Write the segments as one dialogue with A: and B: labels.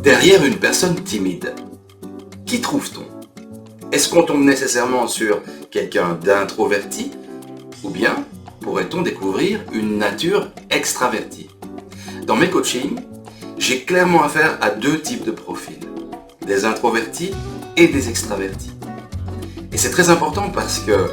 A: Derrière une personne timide, qui trouve-t-on? Est-ce qu'on tombe nécessairement sur quelqu'un d'introverti ou bien pourrait-on découvrir une nature extravertie? Dans mes coachings, j'ai clairement affaire à deux types de profils, des introvertis et des extravertis. Et c'est très important parce que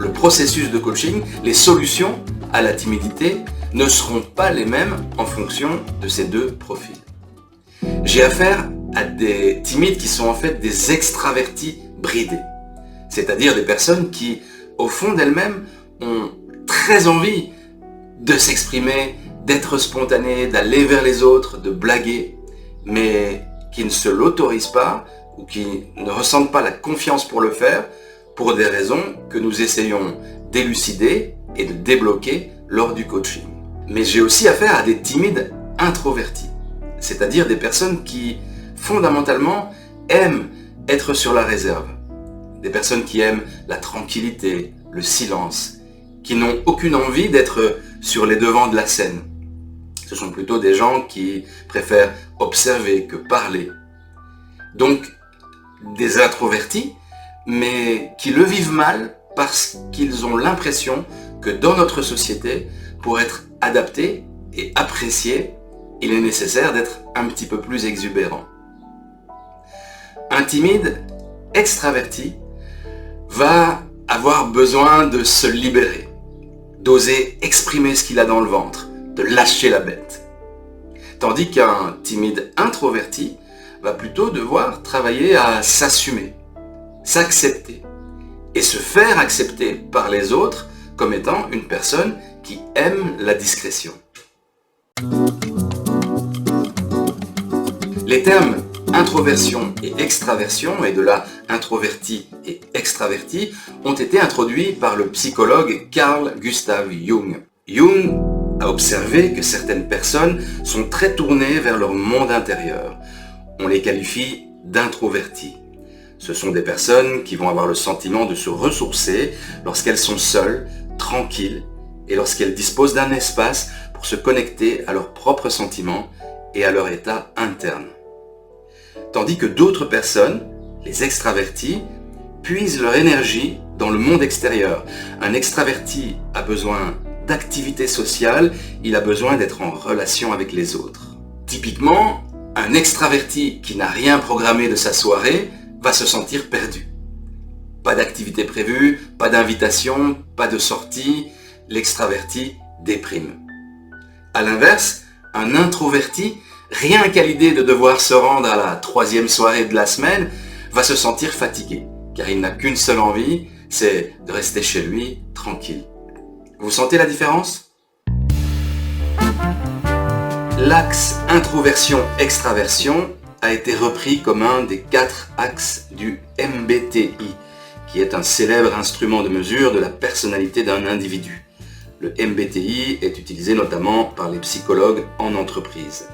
A: le processus de coaching, les solutions à la timidité ne seront pas les mêmes en fonction de ces deux profils. J'ai affaire à des timides qui sont en fait des extravertis bridés, c'est-à-dire des personnes qui, au fond d'elles-mêmes, ont très envie de s'exprimer, d'être spontanées, d'aller vers les autres, de blaguer, mais qui ne se l'autorisent pas ou qui ne ressentent pas la confiance pour le faire pour des raisons que nous essayons d'élucider et de débloquer lors du coaching. Mais j'ai aussi affaire à des timides introvertis, c'est-à-dire des personnes qui, fondamentalement, aiment être sur la réserve. Des personnes qui aiment la tranquillité, le silence, qui n'ont aucune envie d'être sur les devants de la scène. Ce sont plutôt des gens qui préfèrent observer que parler. Donc, des introvertis, mais qui le vivent mal parce qu'ils ont l'impression que dans notre société, pour être adapté et apprécié, il est nécessaire d'être un petit peu plus exubérant. Un timide extraverti va avoir besoin de se libérer, d'oser exprimer ce qu'il a dans le ventre, de lâcher la bête. Tandis qu'un timide introverti va plutôt devoir travailler à s'assumer, s'accepter et se faire accepter par les autres comme étant une personne qui aime la discrétion. Les termes introversion et extraversion, et de là introverti et extraverti, ont été introduits par le psychologue Carl Gustav Jung. Jung a observé que certaines personnes sont très tournées vers leur monde intérieur. On les qualifie d'introvertis. Ce sont des personnes qui vont avoir le sentiment de se ressourcer lorsqu'elles sont seules, tranquilles, et lorsqu'elles disposent d'un espace pour se connecter à leurs propres sentiments et à leur état interne. Tandis que d'autres personnes, les extravertis, puisent leur énergie dans le monde extérieur. Un extraverti a besoin d'activité sociale, il a besoin d'être en relation avec les autres. Typiquement, un extraverti qui n'a rien programmé de sa soirée va se sentir perdu. Pas d'activité prévue, pas d'invitation, pas de sortie, l'extraverti déprime. A l'inverse, un introverti, rien qu'à l'idée de devoir se rendre à la 3e soirée de la semaine, va se sentir fatigué, car il n'a qu'une seule envie, c'est de rester chez lui, tranquille. Vous sentez la différence? L'axe introversion-extraversion a été repris comme un des 4 axes du MBTI, qui est un célèbre instrument de mesure de la personnalité d'un individu. Le MBTI est utilisé notamment par les psychologues en entreprise.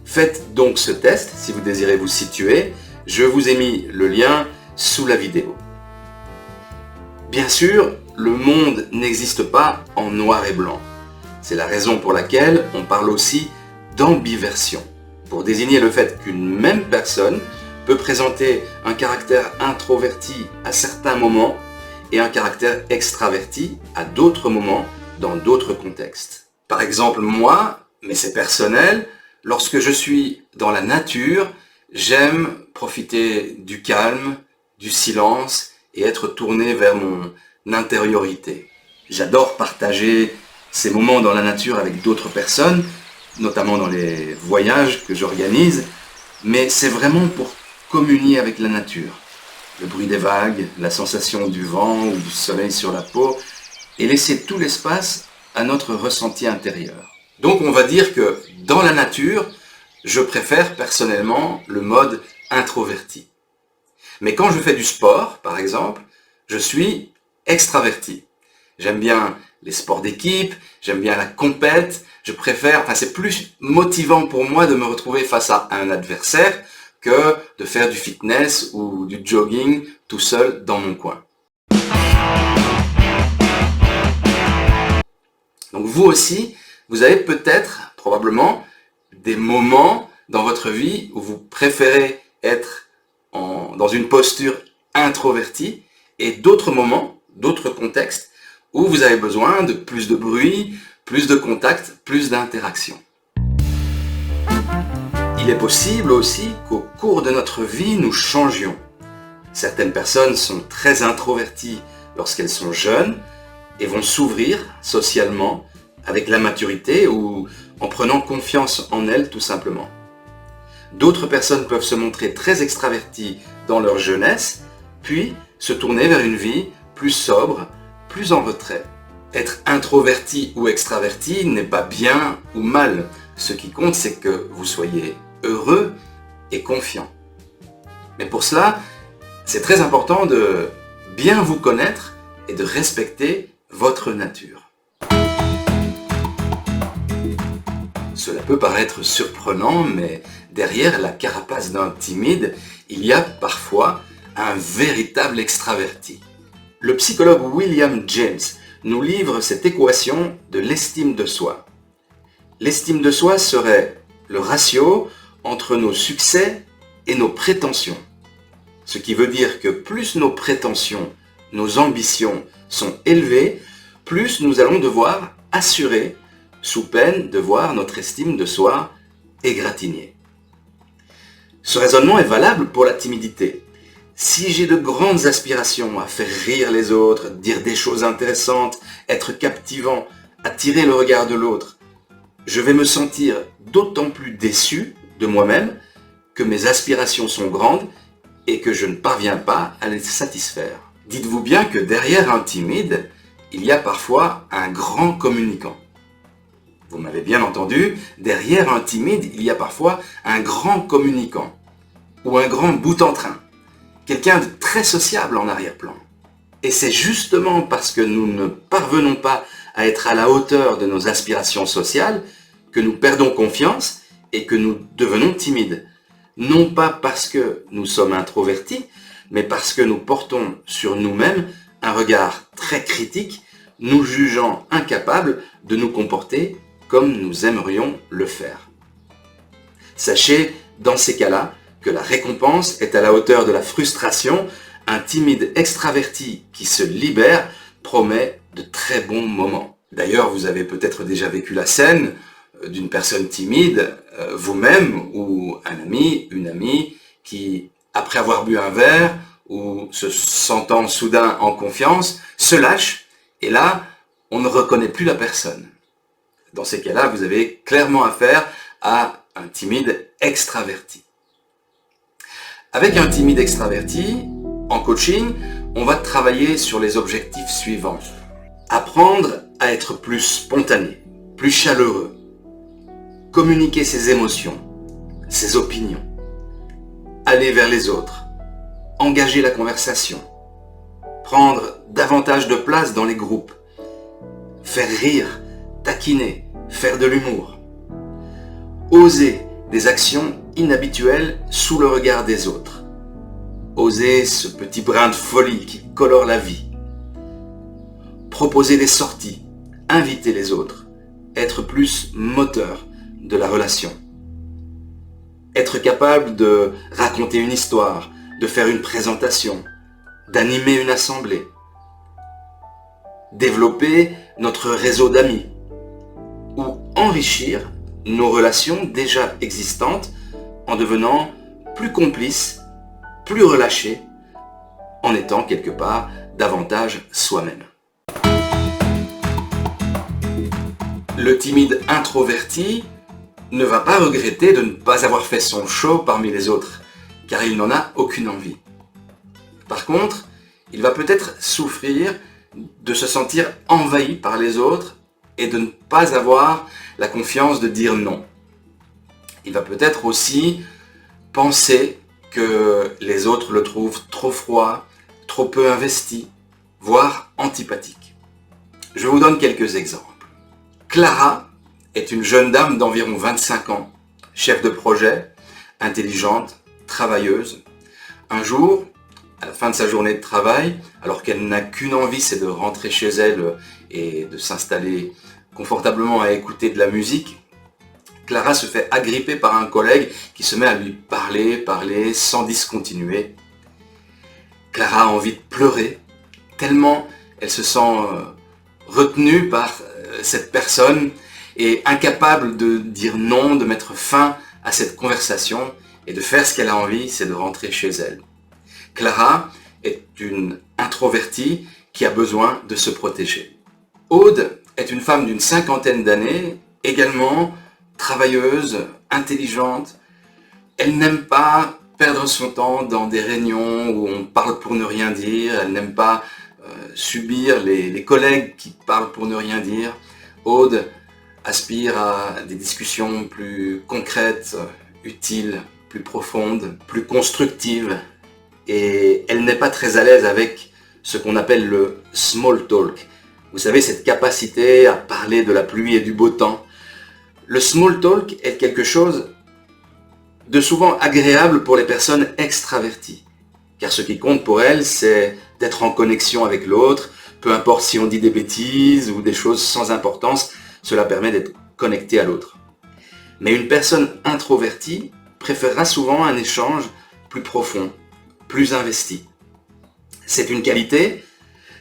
A: Faites donc ce test si vous désirez vous situer. Je vous ai mis le lien sous la vidéo. Bien sûr, le monde n'existe pas en noir et blanc. C'est la raison pour laquelle on parle aussi d'ambiversion, pour désigner le fait qu'une même personne peut présenter un caractère introverti à certains moments et un caractère extraverti à d'autres moments dans d'autres contextes. Par exemple, moi, mais c'est personnel, lorsque je suis dans la nature, j'aime profiter du calme, du silence et être tourné vers mon intériorité. J'adore partager ces moments dans la nature avec d'autres personnes, notamment dans les voyages que j'organise, mais c'est vraiment pour communier avec la nature. Le bruit des vagues, la sensation du vent ou du soleil sur la peau, et laisser tout l'espace à notre ressenti intérieur. Donc on va dire que dans la nature, je préfère personnellement le mode introverti. Mais quand je fais du sport, par exemple, je suis extraverti. J'aime bien les sports d'équipe, j'aime bien la compète, c'est plus motivant pour moi de me retrouver face à un adversaire que de faire du fitness ou du jogging tout seul dans mon coin. Donc vous aussi, vous avez peut-être, probablement, des moments dans votre vie où vous préférez être dans une posture introvertie et d'autres moments, d'autres contextes où vous avez besoin de plus de bruit, plus de contact, plus d'interaction. Il est possible aussi qu'au cours de notre vie, nous changions. Certaines personnes sont très introverties lorsqu'elles sont jeunes et vont s'ouvrir socialement avec la maturité ou en prenant confiance en elles tout simplement. D'autres personnes peuvent se montrer très extraverties dans leur jeunesse, puis se tourner vers une vie plus sobre, plus en retrait. Être introverti ou extraverti n'est pas bien ou mal. Ce qui compte, c'est que vous soyez heureux et confiant. Mais pour cela, c'est très important de bien vous connaître et de respecter votre nature. Cela peut paraître surprenant, mais derrière la carapace d'un timide, il y a parfois un véritable extraverti. Le psychologue William James nous livre cette équation de l'estime de soi. L'estime de soi serait le ratio entre nos succès et nos prétentions. Ce qui veut dire que plus nos prétentions, nos ambitions sont élevées, plus nous allons devoir assurer, sous peine de voir notre estime de soi égratignée. Ce raisonnement est valable pour la timidité. Si j'ai de grandes aspirations à faire rire les autres, dire des choses intéressantes, être captivant, attirer le regard de l'autre, je vais me sentir d'autant plus déçu de moi-même que mes aspirations sont grandes et que je ne parviens pas à les satisfaire. Dites-vous bien que derrière un timide, il y a parfois un grand communicant. Vous m'avez bien entendu, derrière un timide, il y a parfois un grand communicant ou un grand boute-en-train, quelqu'un de très sociable en arrière-plan. Et c'est justement parce que nous ne parvenons pas à être à la hauteur de nos aspirations sociales que nous perdons confiance et que nous devenons timides. Non pas parce que nous sommes introvertis, mais parce que nous portons sur nous-mêmes un regard très critique, nous jugeant incapables de nous comporter comme nous aimerions le faire. Sachez, dans ces cas-là, que la récompense est à la hauteur de la frustration. Un timide extraverti qui se libère promet de très bons moments. D'ailleurs, vous avez peut-être déjà vécu la scène d'une personne timide, vous-même ou un ami, une amie, qui, après avoir bu un verre ou se sentant soudain en confiance, se lâche et là, on ne reconnaît plus la personne. Dans ces cas-là, vous avez clairement affaire à un timide extraverti. Avec un timide extraverti, en coaching, on va travailler sur les objectifs suivants. Apprendre à être plus spontané, plus chaleureux, communiquer ses émotions, ses opinions, aller vers les autres, engager la conversation, prendre davantage de place dans les groupes, faire rire, taquiner, faire de l'humour, oser des actions inhabituelles sous le regard des autres, oser ce petit brin de folie qui colore la vie, proposer des sorties, inviter les autres, être plus moteur de la relation, être capable de raconter une histoire, de faire une présentation, d'animer une assemblée, développer notre réseau d'amis ou enrichir nos relations déjà existantes en devenant plus complices, plus relâchés, en étant quelque part davantage soi-même. Le timide introverti ne va pas regretter de ne pas avoir fait son show parmi les autres, car il n'en a aucune envie. Par contre, il va peut-être souffrir de se sentir envahi par les autres et de ne pas avoir la confiance de dire non. Il va peut-être aussi penser que les autres le trouvent trop froid, trop peu investi, voire antipathique. Je vous donne quelques exemples. Clara est une jeune dame d'environ 25 ans, chef de projet, intelligente, travailleuse. Un jour, à la fin de sa journée de travail, alors qu'elle n'a qu'une envie, c'est de rentrer chez elle et de s'installer confortablement à écouter de la musique, Clara se fait agripper par un collègue qui se met à lui parler sans discontinuer. Clara a envie de pleurer, tellement elle se sent retenue par cette personne et incapable de dire non, de mettre fin à cette conversation et de faire ce qu'elle a envie, c'est de rentrer chez elle. Clara est une introvertie qui a besoin de se protéger. Aude est une femme d'une 50aine d'années, également travailleuse, intelligente. Elle n'aime pas perdre son temps dans des réunions où on parle pour ne rien dire. Elle n'aime pas subir les collègues qui parlent pour ne rien dire. Aude aspire à des discussions plus concrètes, utiles, plus profondes, plus constructives. Et elle n'est pas très à l'aise avec ce qu'on appelle le small talk. Vous savez, cette capacité à parler de la pluie et du beau temps. Le small talk est quelque chose de souvent agréable pour les personnes extraverties. Car ce qui compte pour elles, c'est d'être en connexion avec l'autre, peu importe si on dit des bêtises ou des choses sans importance, cela permet d'être connecté à l'autre. Mais une personne introvertie préférera souvent un échange plus profond, plus investi. C'est une qualité,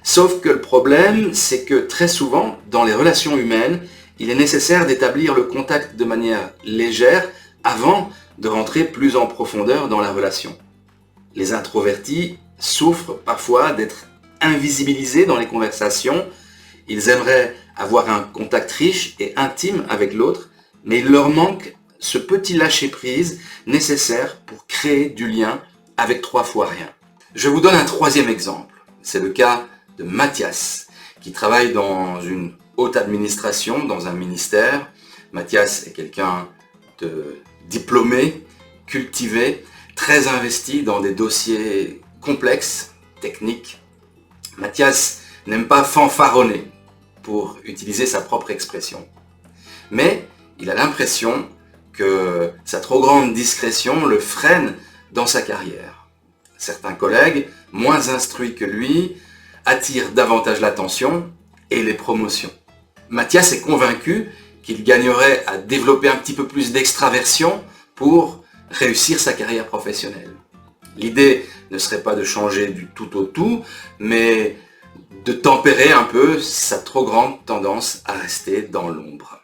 A: sauf que le problème, c'est que très souvent, dans les relations humaines, il est nécessaire d'établir le contact de manière légère avant de rentrer plus en profondeur dans la relation. Les introvertis souffrent parfois d'être invisibilisés dans les conversations. Ils aimeraient avoir un contact riche et intime avec l'autre, mais il leur manque ce petit lâcher-prise nécessaire pour créer du lien avec 3 fois rien. Je vous donne un 3e exemple. C'est le cas de Mathias, qui travaille dans une haute administration, dans un ministère. Mathias est quelqu'un de diplômé, cultivé, très investi dans des dossiers complexes, techniques. Mathias n'aime pas fanfaronner, pour utiliser sa propre expression. Mais il a l'impression que sa trop grande discrétion le freine dans sa carrière. Certains collègues, moins instruits que lui, attirent davantage l'attention et les promotions. Mathias est convaincu qu'il gagnerait à développer un petit peu plus d'extraversion pour réussir sa carrière professionnelle. L'idée ne serait pas de changer du tout au tout, mais de tempérer un peu sa trop grande tendance à rester dans l'ombre.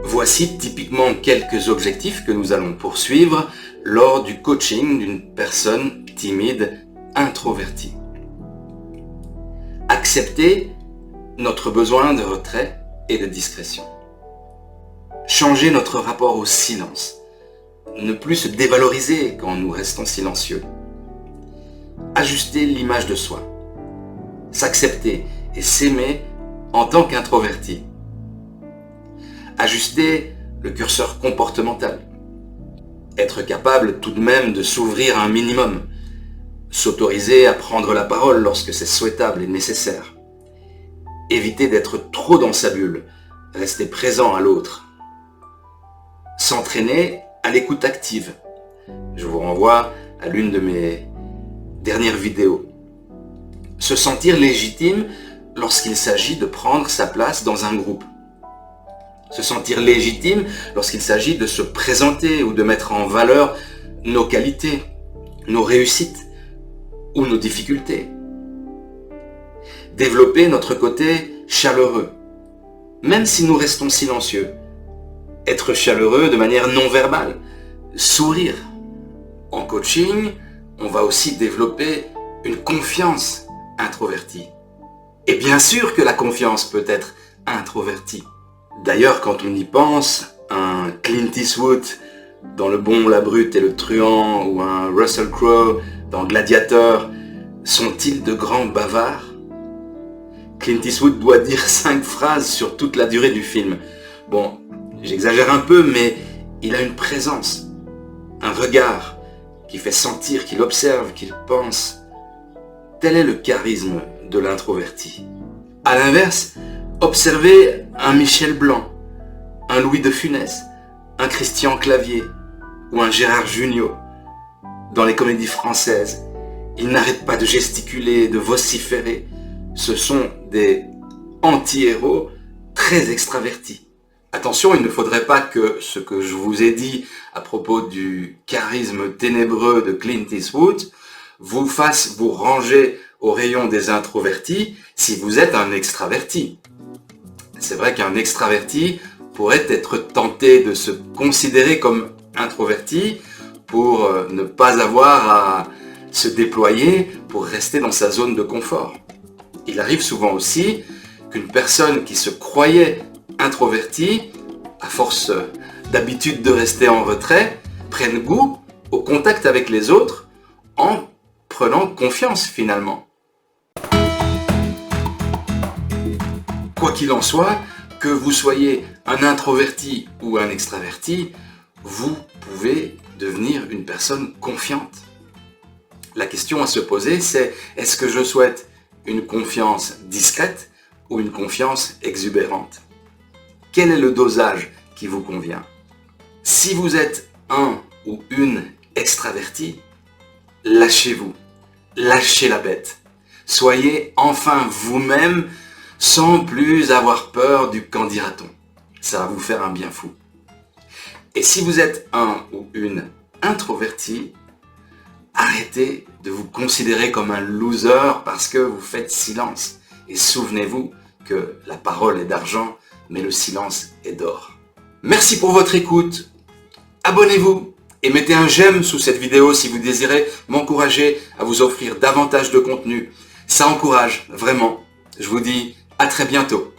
A: Voici typiquement quelques objectifs que nous allons poursuivre lors du coaching d'une personne timide, introvertie. Accepter notre besoin de retrait et de discrétion. Changer notre rapport au silence. Ne plus se dévaloriser quand nous restons silencieux. Ajuster l'image de soi. S'accepter et s'aimer en tant qu'introverti. Ajuster le curseur comportemental. Être capable tout de même de s'ouvrir un minimum. S'autoriser à prendre la parole lorsque c'est souhaitable et nécessaire. Éviter d'être trop dans sa bulle. Rester présent à l'autre. S'entraîner à l'écoute active. Je vous renvoie à l'une de mes dernières vidéos. Se sentir légitime lorsqu'il s'agit de prendre sa place dans un groupe. Se sentir légitime lorsqu'il s'agit de se présenter ou de mettre en valeur nos qualités, nos réussites ou nos difficultés. Développer notre côté chaleureux, même si nous restons silencieux. Être chaleureux de manière non verbale, sourire. En coaching, on va aussi développer une confiance introvertie. Et bien sûr que la confiance peut être introvertie. D'ailleurs, quand on y pense, un Clint Eastwood dans Le Bon, la Brute et le Truand ou un Russell Crowe dans Gladiator, sont-ils de grands bavards? Clint Eastwood doit dire 5 phrases sur toute la durée du film. Bon, j'exagère un peu, mais il a une présence, un regard qui fait sentir qu'il observe, qu'il pense. Tel est le charisme de l'introverti. À l'inverse, observez un Michel Blanc, un Louis de Funès, un Christian Clavier ou un Gérard Jugnot dans les comédies françaises. Ils n'arrêtent pas de gesticuler, de vociférer. Ce sont des anti-héros très extraverti. Attention, il ne faudrait pas que ce que je vous ai dit à propos du charisme ténébreux de Clint Eastwood vous fasse vous ranger au rayon des introvertis si vous êtes un extraverti. C'est vrai qu'un extraverti pourrait être tenté de se considérer comme introverti pour ne pas avoir à se déployer, pour rester dans sa zone de confort. Il arrive souvent aussi qu'une personne qui se croyait introvertie, à force d'habitude de rester en retrait, prenne goût au contact avec les autres en prenant confiance finalement. Quoi qu'il en soit, que vous soyez un introverti ou un extraverti, vous pouvez devenir une personne confiante. La question à se poser, c'est est-ce que je souhaite une confiance discrète ou une confiance exubérante? Quel est le dosage qui vous convient? Si vous êtes un ou une extraverti, lâchez-vous, lâchez la bête. Soyez enfin vous-même sans plus avoir peur du qu'en dira-t-on. Ça va vous faire un bien fou. Et si vous êtes un ou une introverti, arrêtez de vous considérer comme un loser parce que vous faites silence. Et souvenez-vous que la parole est d'argent, mais le silence est d'or. Merci pour votre écoute. Abonnez-vous et mettez un j'aime sous cette vidéo si vous désirez m'encourager à vous offrir davantage de contenu. Ça encourage, vraiment. Je vous dis à très bientôt.